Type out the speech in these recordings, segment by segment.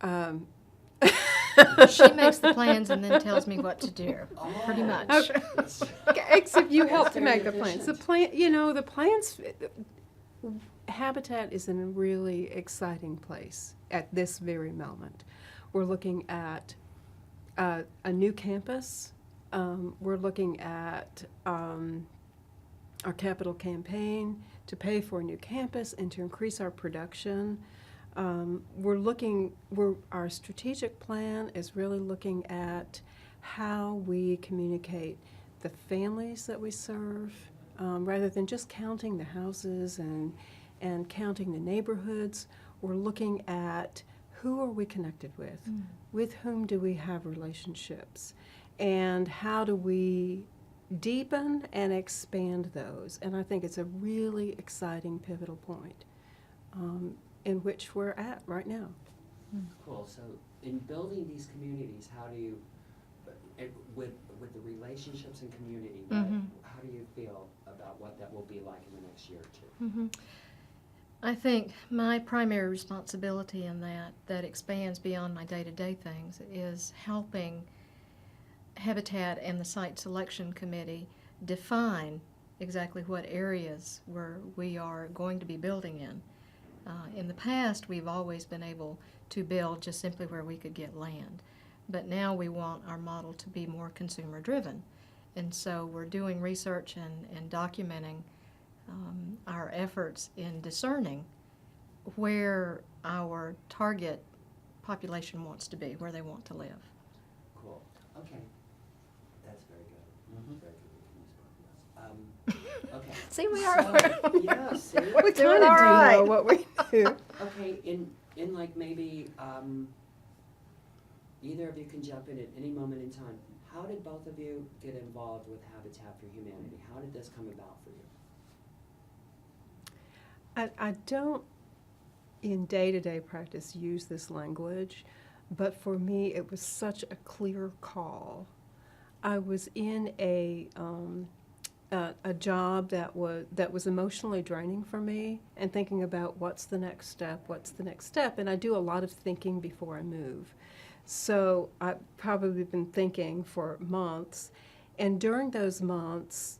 Um, She makes the plans and then tells me what to do, pretty much. Okay. That's- Except you help That's to very make the plans. The efficient. the plans, Habitat is in a really exciting place at this very moment. We're looking at a new campus. We're looking at our capital campaign to pay for a new campus and to increase our production. Our strategic plan is really looking at how we communicate the families that we serve, rather than just counting the houses and counting the neighborhoods. We're looking at who are we connected with whom do we have relationships, and how do we deepen and expand those. And I think it's a really exciting pivotal point in which we're at right now. Cool. So in building these communities, how do you, with the relationships and community, how do you feel about what that will be like in the next year or two? I think my primary responsibility in that expands beyond my day-to-day things is helping Habitat and the Site Selection Committee define exactly what areas we are going to be building in. In the past, we've always been able to build just simply where we could get land, but now we want our model to be more consumer-driven. And so we're doing research and documenting our efforts in discerning where our target population wants to be, where they want to live. Cool. Okay. That's very good. Very good. We can use both of us. Okay. See, we are. Yeah, see? We doing kind of all do right. know what we do. Okay, in like maybe, either of you can jump in at any moment in time. How did both of you get involved with Habitat for Humanity? How did this come about for you? I don't, in day-to-day practice, use this language, but for me, it was such a clear call. I was in a job that was emotionally draining for me, and thinking about what's the next step, and I do a lot of thinking before I move. So I've probably been thinking for months, and during those months,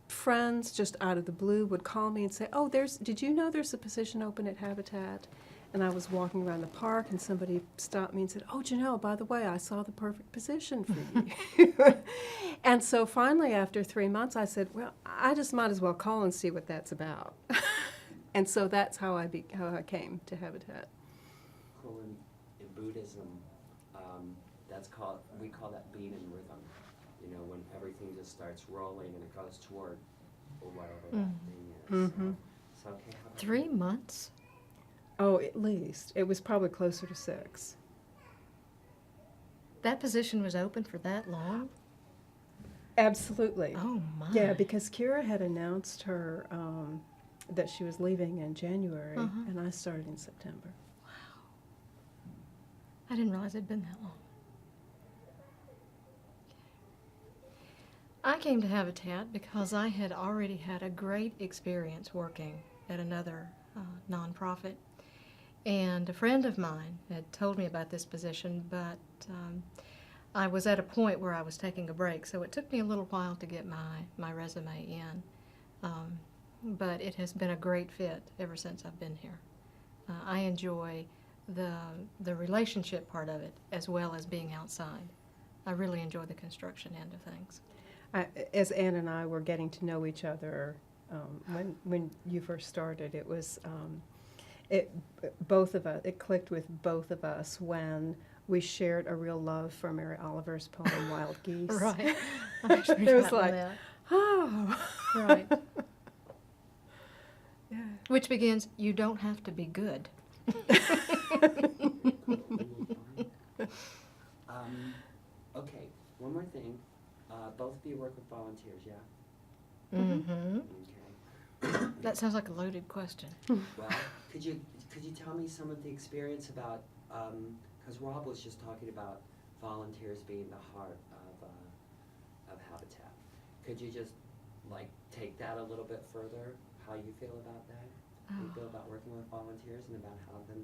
friends just out of the blue would call me and say, "Oh, did you know there's a position open at Habitat?" And I was walking around the park and somebody stopped me and said, "Oh, Janelle, by the way, I saw the perfect position for you." And so finally, after 3 months, I said, "Well, I just might as well call and see what that's about." And so that's how I came to Habitat. Cool. In Buddhism, we call that being in rhythm. You know, when everything just starts rolling and it goes toward whatever that thing is. So okay, how about 3 months? Oh, at least. It was probably closer to 6. That position was open for that long? Absolutely. Oh, my. Yeah, because Kira had announced her that she was leaving in January, and I started in September. Wow. I didn't realize it'd been that long. I came to Habitat because I had already had a great experience working at another nonprofit. And a friend of mine had told me about this position, but I was at a point where I was taking a break, so it took me a little while to get my resume in. But it has been a great fit ever since I've been here. I enjoy the relationship part of it as well as being outside. I really enjoy the construction end of things. As Ann and I were getting to know each other when you first started, it was it clicked with both of us when we shared a real love for Mary Oliver's poem Wild Geese. Right. I It was like, that. oh. Right. Yeah. Which begins, you don't have to be good. Okay, one more thing. Both of you work with volunteers, yeah? Mm-hmm. Okay. That sounds like a loaded question. Well, could you tell me some of the experience about, because Rob was just talking about volunteers being the heart of Habitat. Could you just like take that a little bit further? How you feel about that? How you feel about working with volunteers and about how them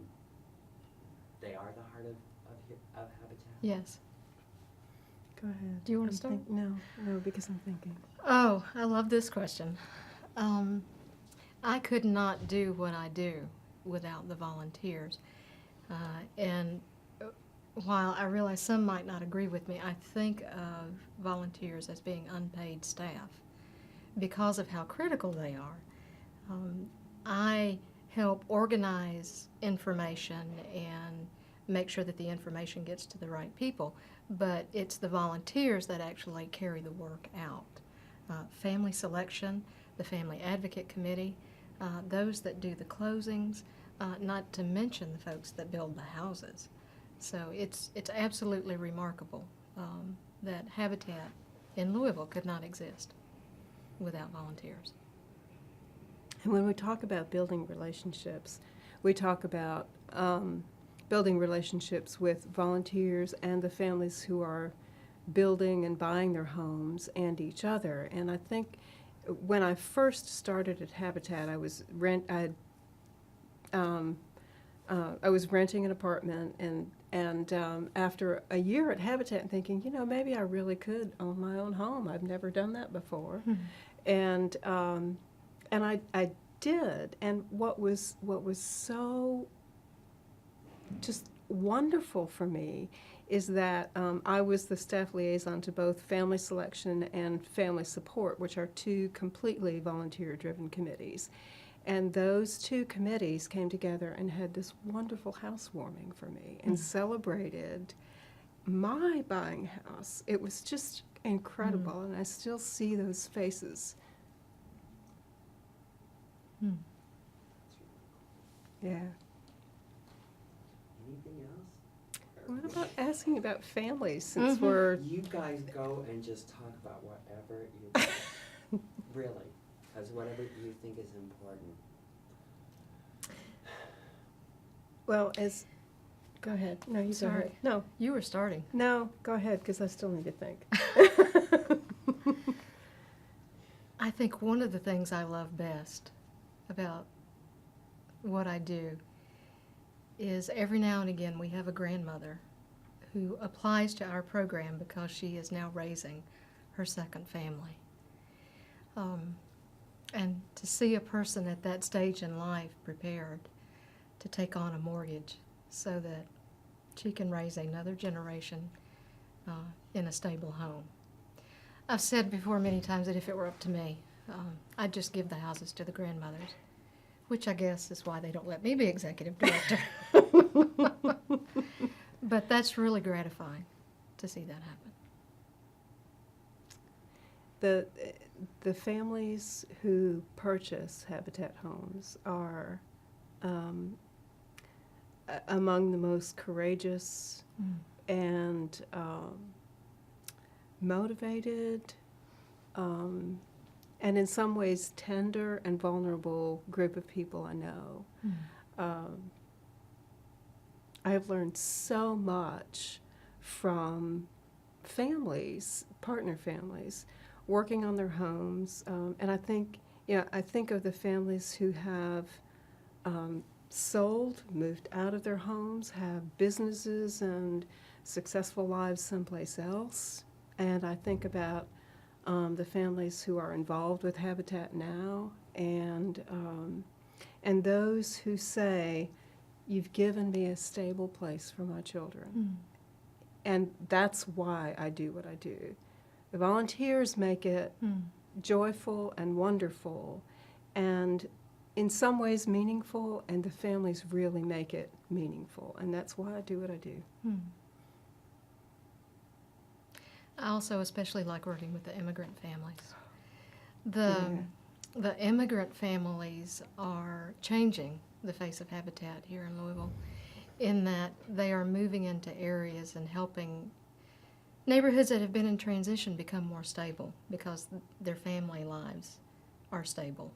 they are the heart of Habitat? Yes. Go ahead. Do you wanna I'm start? No, because I'm thinking. Oh, I love this question. I could not do what I do without the volunteers. And while I realize some might not agree with me, I think of volunteers as being unpaid staff because of how critical they are. I help organize information and make sure that the information gets to the right people, but it's the volunteers that actually carry the work out. Family selection, the Family Advocate Committee, those that do the closings, not to mention the folks that build the houses. So it's absolutely remarkable that Habitat in Louisville could not exist without volunteers. And when we talk about building relationships, we talk about building relationships with volunteers and the families who are building and buying their homes and each other. And I think when I first started at Habitat, I was renting an apartment, and after a year at Habitat, thinking, maybe I really could own my own home. I've never done that before, and I did. And what was so just wonderful for me is that I was the staff liaison to both family selection and family support, which are two completely volunteer-driven committees. And those two committees came together and had this wonderful housewarming for me and celebrated my buying house. It was just incredible, and I still see those faces. Yeah. Anything else? What about asking about families, since we're... You guys go and just talk about whatever you really, because whatever you think is important. Well, go ahead. No, you go Sorry. ahead. No, You were starting. no, go ahead, because I still need to think. I think one of the things I love best about what I do is every now and again we have a grandmother who applies to our program because she is now raising her second family. And to see a person at that stage in life prepared to take on a mortgage so that she can raise another generation in a stable home. I've said before many times that if it were up to me, I'd just give the houses to the grandmothers, which I guess is why they don't let me be executive director. But that's really gratifying to see that happen. The families who purchase Habitat homes are among the most courageous and motivated and in some ways tender and vulnerable group of people I know. I have learned so much from families, partner families, working on their homes, and I think of the families who have sold, moved out of their homes, have businesses and successful lives someplace else, and I think about the families who are involved with Habitat now, and those who say, "You've given me a stable place for my children," and that's why I do what I do. The volunteers make it joyful and wonderful, and in some ways meaningful, and the families really make it meaningful, and that's why I do what I do. I also especially like working with the immigrant families. The immigrant families are changing the face of Habitat here in Louisville in that they are moving into areas and helping neighborhoods that have been in transition become more stable because their family lives are stable.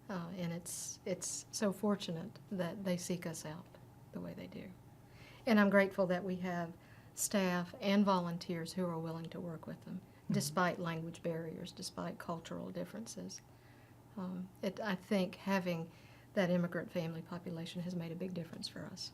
And it's so fortunate that they seek us out the way they do. And I'm grateful that we have staff and volunteers who are willing to work with them, despite language barriers, despite cultural differences. I think having that immigrant family population has made a big difference for us.